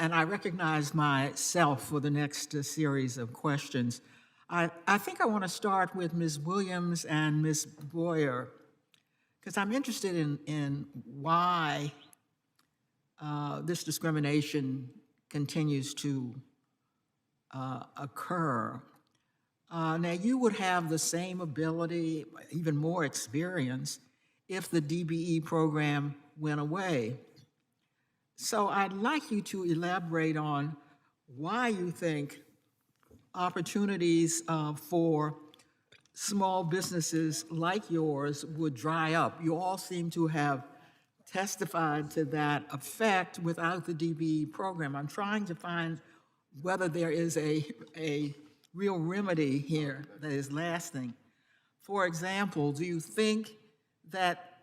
and I recognize myself for the next series of questions. I think I want to start with Ms. Williams and Ms. Boyer, because I'm interested in why this discrimination continues to occur. Now, you would have the same ability, even more experience, if the DBE program went away. So I'd like you to elaborate on why you think opportunities for small businesses like yours would dry up. You all seem to have testified to that effect without the DBE program. I'm trying to find whether there is a real remedy here that is lasting. For example, do you think that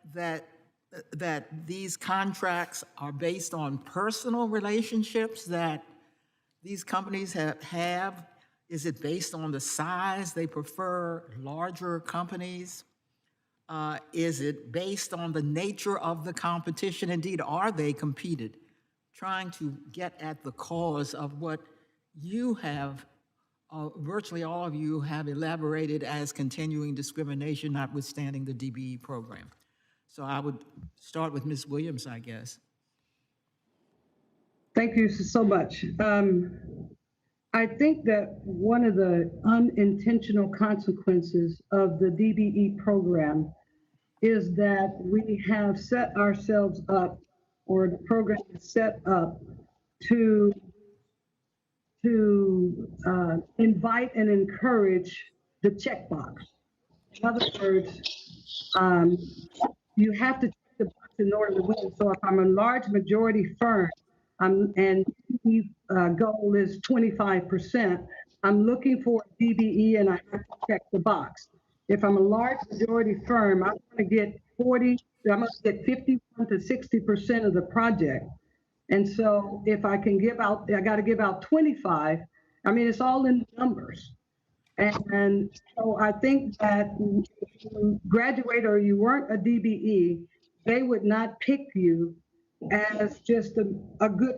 these contracts are based on personal relationships that these companies have? Is it based on the size? They prefer larger companies? Is it based on the nature of the competition? Indeed, are they competed? Trying to get at the cause of what you have, virtually all of you have elaborated as continuing discrimination, notwithstanding the DBE program. So I would start with Ms. Williams, I guess. Thank you so much. I think that one of the unintentional consequences of the DBE program is that we have set ourselves up, or the program is set up to invite and encourage the checkbox. In other words, you have to check the box in order to win. So if I'm a large majority firm, and the goal is 25%, I'm looking for a DBE and I have to check the box. If I'm a large majority firm, I'm going to get 51 to 60% of the project. And so if I can give out, I got to give out 25. I mean, it's all in numbers. And so I think that if you graduate or you weren't a DBE, they would not pick you as just a good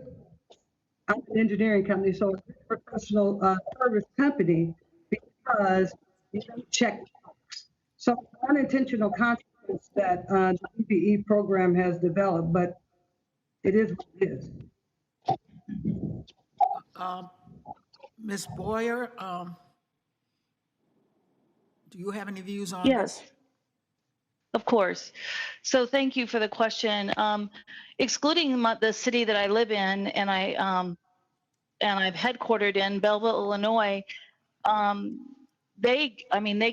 engineering company, so a professional service company, because you don't check the box. So unintentional consequence that the DBE program has developed, but it is what it is. Ms. Boyer, do you have any views on Yes, this? of course. So thank you for the question. Excluding the city that I live in, and I've headquartered in Belleville, Illinois. They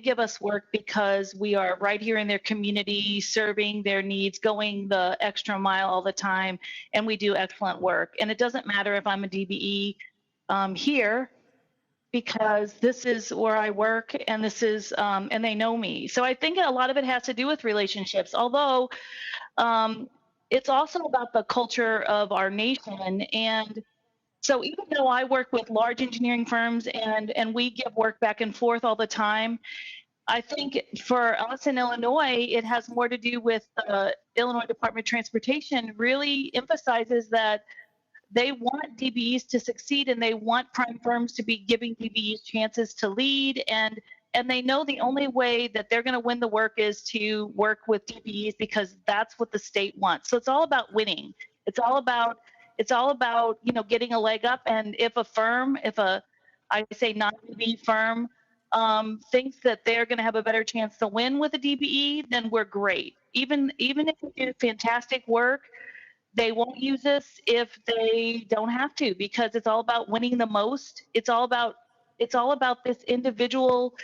give us work because we are right here in their community, serving their needs, going the extra mile all the time, and we do excellent work. And it doesn't matter if I'm a DBE here, because this is where I work, and this is and they know me. So I think a lot of it has to do with relationships, although it's also about the culture of our nation. And so even though I work with large engineering firms and we give work back and forth all the time, I think for us in Illinois, it has more to do with the Illinois Department of Transportation really emphasizes that they want DBEs to succeed, and they want prime firms to be giving DBEs chances to lead, and they know the only way that they're going to win the work is to work with DBEs, because that's what the state wants. So it's all about winning. It's all about getting a leg up. And if a firm, I say non-DBE firm, thinks that they're going to have a better chance to win with a DBE, then we're great. Even if we do fantastic work, they won't use us if they don't have to, because it's all about winning the most. It's all about this individual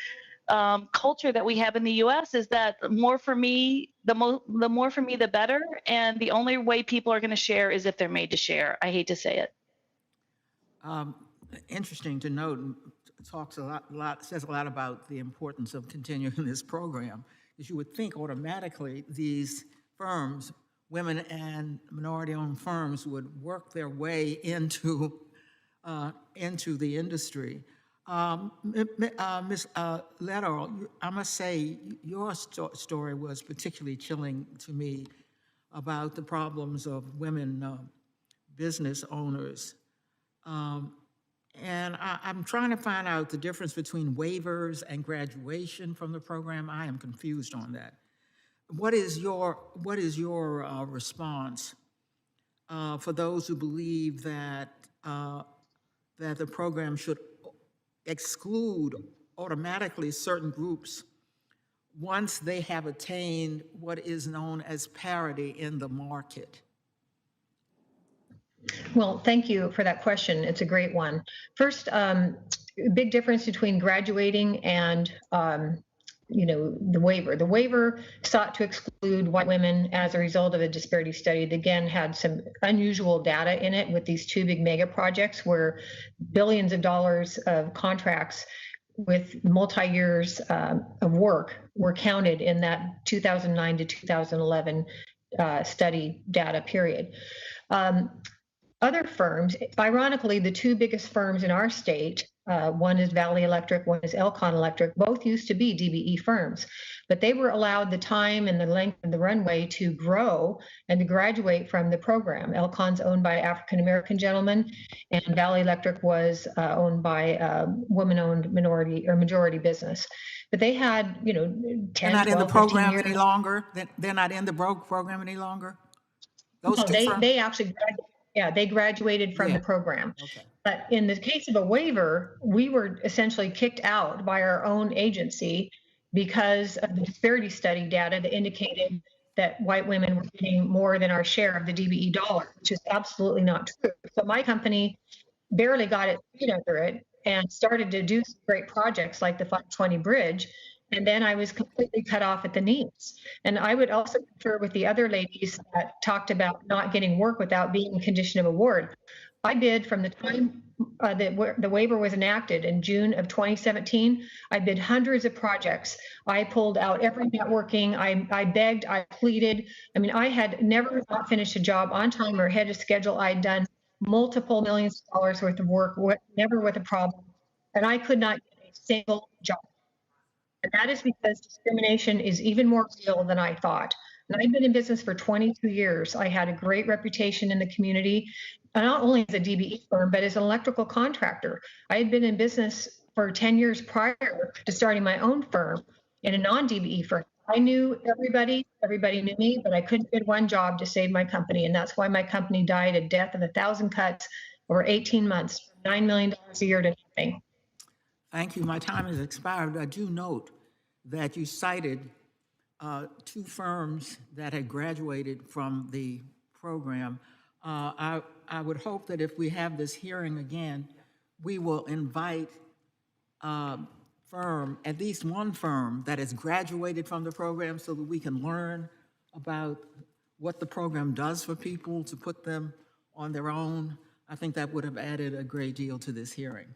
culture that we have in the U.S. is that more for me, the more for me, the better. And the only way people are going to share is if they're made to share. I hate to say it. Interesting to note, says a lot about the importance of continuing this program, because you would think automatically these firms, women and minority-owned firms, would work their way into the industry. Ms. Leto, I must say your story was particularly chilling to me about the problems of women business owners. And I'm trying to find out the difference between waivers and graduation from the program. I am confused on that. What is your response for those who believe that that the program should exclude automatically certain groups once they have attained what is known as parity in the market? Well, thank you for that question. It's a great one. First, big difference between graduating and the waiver. The waiver sought to exclude white women as a result of a disparity study that again had some unusual data in it with these two big mega projects where billions of dollars of contracts with multi-years of work were counted in that 2009 to 2011 study data period. Other firms, ironically, the two biggest firms in our state, one is Valley Electric, one is Elcon Electric, both used to be DBE firms, but they were allowed the time and the length and the runway to grow and to graduate from the program. Elcon's owned by African-American gentlemen, and Valley Electric was owned by a woman-owned minority or majority business. But they had, 10, They're not 12, in the program 15 years. any longer? They're not in the program any longer? Those No, two firms? they actually they graduated from Yeah. the program. Okay. But in the case of a waiver, we were essentially kicked out by our own agency because of the disparity study data that indicated that white women were getting more than our share of the DBE dollar, which is absolutely not true. So my company barely got its feet under it and started to do some great projects like the 520 bridge. And then I was completely cut off at the knees. And I would also concur with the other ladies that talked about not getting work without being in condition of award. I bid from the time the waiver was enacted in June of 2017. I bid hundreds of projects. I pulled out every networking. I begged, I pleaded. I mean, I had never not finished a job on time or ahead of schedule. I'd done multiple millions of dollars worth of work, never with a problem. And I could not get a single job. And that is because discrimination is even more real than I thought. And I've been in business for 22 years. I had a great reputation in the community, not only as a DBE firm, but as an electrical contractor. I had been in business for 10 years prior to starting my own firm in a non-DBE firm. I knew everybody knew me, but I couldn't get one job to save my company. And that's why my company died a death of 1,000 cuts over 18 months, $9 million a year to nothing. Thank you. My time has expired. I do note that you cited two firms that had graduated from the program. I would hope that if we have this hearing again, we will invite at least one firm that has graduated from the program so that we can learn about what the program does for people to put them on their own. I think that would have added a great deal to this hearing.